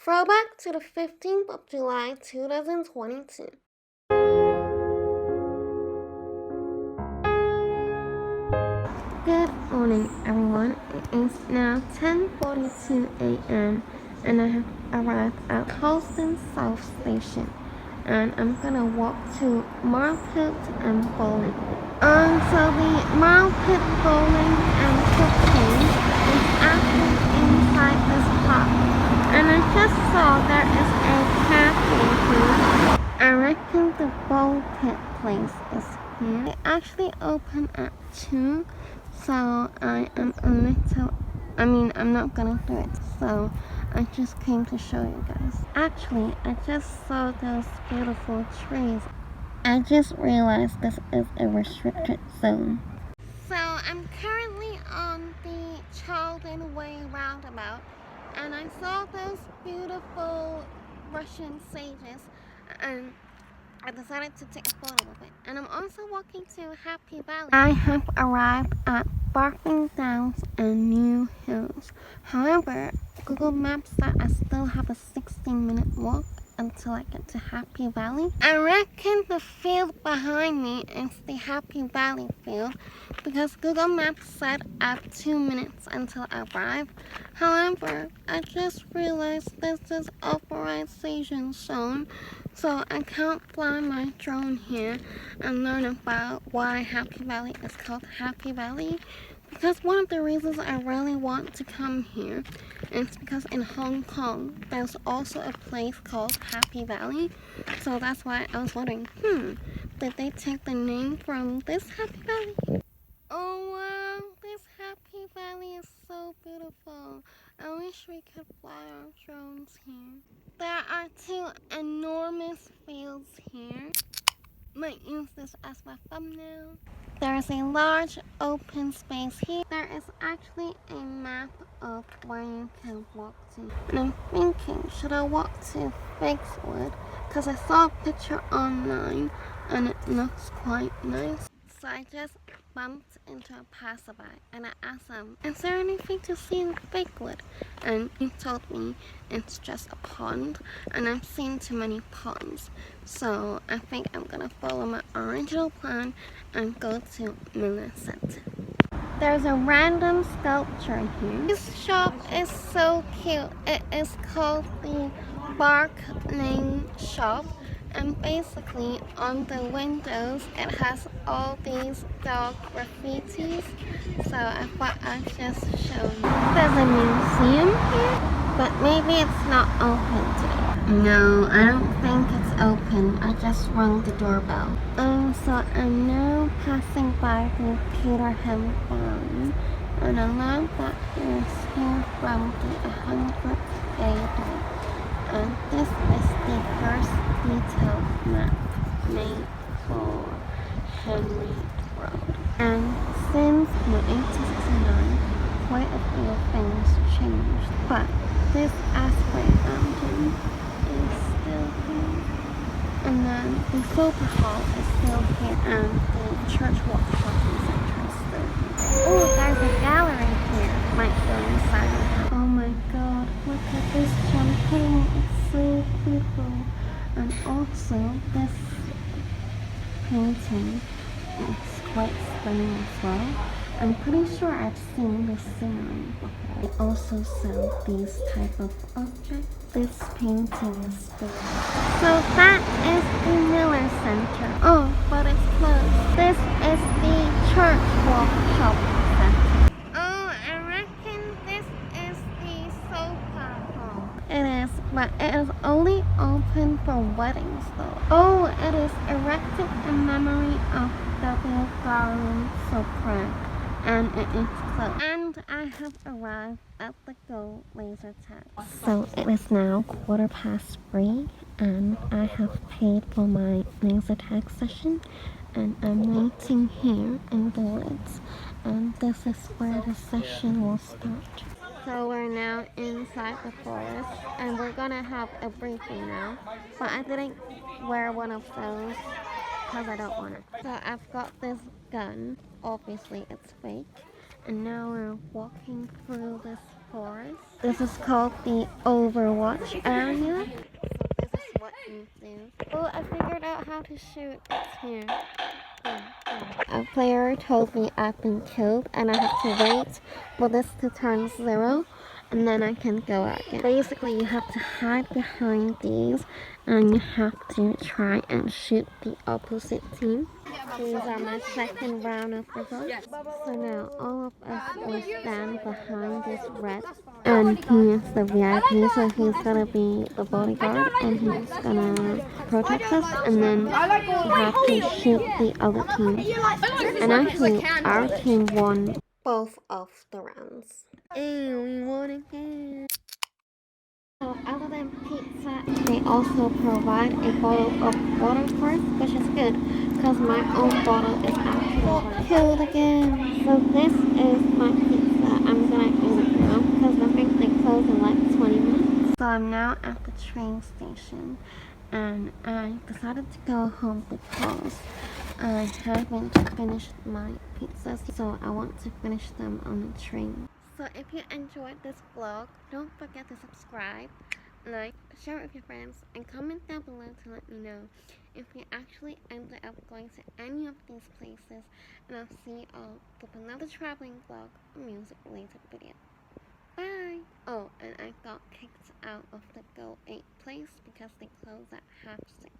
Throwback to the 15th of July 2022. Good morning, everyone. It is now 10:42 a.m. and I have arrived at Couldon South Station, and I'm gonna walk to marlpit and bowling. So the marlpit bowling and cooking is actually inside this park, and I just saw there is a cafe here. I reckon the bowl pit place is here. It actually opened at 2. So I am a little, I'm not gonna do it, so I just came to show you guys. Actually, I just saw those beautiful trees. I just realized this is a restricted zone. So I'm currently on the Chandon way roundabout, and I saw those beautiful Russian sages, and I decided to take a photo of it. And I'm also walking to Happy Valley. I have arrived at Farthing Downs and New Hills. However, Google Maps said I still have a 16-minute walk until I get to Happy Valley. I reckon the field behind me is the Happy Valley field because Google Maps said I have 2 minutes until I arrive. However, I just realized this is authorization zone, so I can't fly my drone here and learn about why Happy Valley is called Happy Valley. Because one of the reasons I really want to come here is because in Hong Kong, there's also a place called Happy Valley. So that's why I was wondering, did they take the name from this Happy Valley? Oh wow, this Happy Valley is so beautiful. I wish we could fly our drones here. There are 2 enormous fields here. Might use this as my thumbnail. There is a large open space here. There is actually a map of where you can walk to. And I'm thinking, should I walk to Figswood? Because I saw a picture online and it looks quite nice. So I just bumped into a passerby and I asked him, is there anything to see in Figwood? And he told me it's just a pond, and I've seen too many ponds. So I think I'm gonna follow my original plan and go to Miller Center. There's a random sculpture here. This shop is so cute. It is called the Bark Lane Shop. And basically on the windows it has all these dog graffitis, so I thought I'd just show you. There's a museum here, but maybe it's not open today. No, I don't think it's open. I just rang the doorbell. So I'm now passing by the Peterham Farm, and I love that it's here from the 100th AD. And this is the first detailed map made for Henry Road. And since 1869, quite a few things changed. But this Asprey Mountain is still here. And then the Sober Hall is still here. And the Church Walk Shopping Center is still here. Oh, there's a gallery here. Might go inside. Oh my god, look at this champagne. It's so beautiful. And also, this painting is quite stunning as well. I'm pretty sure I've seen this scenery before. They also sell these type of objects. This painting is still. So that is the Miller Center. Oh, but it's closed. This is the Church Walk Shopping Center. Oh, I reckon this is the sofa hall. It is, but it is only open for weddings though. Oh, it is erected in memory of W. Garland Sopran. And it is closed. And I have arrived at the Go laser tag. So it is now 3:15, and I have paid for my laser tag session, and I'm waiting here in the woods, and this is where the session will start. So we're now inside the forest, and we're gonna have a briefing now, but I didn't wear one of those because I don't want it. So I've got this gun. Obviously it's fake, and now we're walking through this forest. This is called the Overwatch area. So this is what you do. Oh, I figured out how to shoot. It's here. A player told me I've been killed and I have to wait for this to turn 0 and then I can go out again. Basically, you have to hide behind these and you have to try and shoot the opposite team. These are my second round of results. So now all of us will stand behind this red, and he is the VIP, so he's gonna be the bodyguard and he's gonna protect us, and then we have to shoot the other team. And actually our team won both of the rounds. And we won again. So other than pizza, they also provide a bottle of water for us, which is good, because my own bottle is actually killed again. So this is my pizza. I'm gonna eat it now, because I think they close in like 20 minutes. So I'm now at the train station, and I decided to go home because I haven't finished my pizzas, so I want to finish them on the train. So if you enjoyed this vlog, don't forget to subscribe, like, share it with your friends, and comment down below to let me know if you actually ended up going to any of these places, and I'll see you all with another traveling vlog or music related video. Bye! Oh, and I got kicked out of the Go 8 place because they close at 6:30.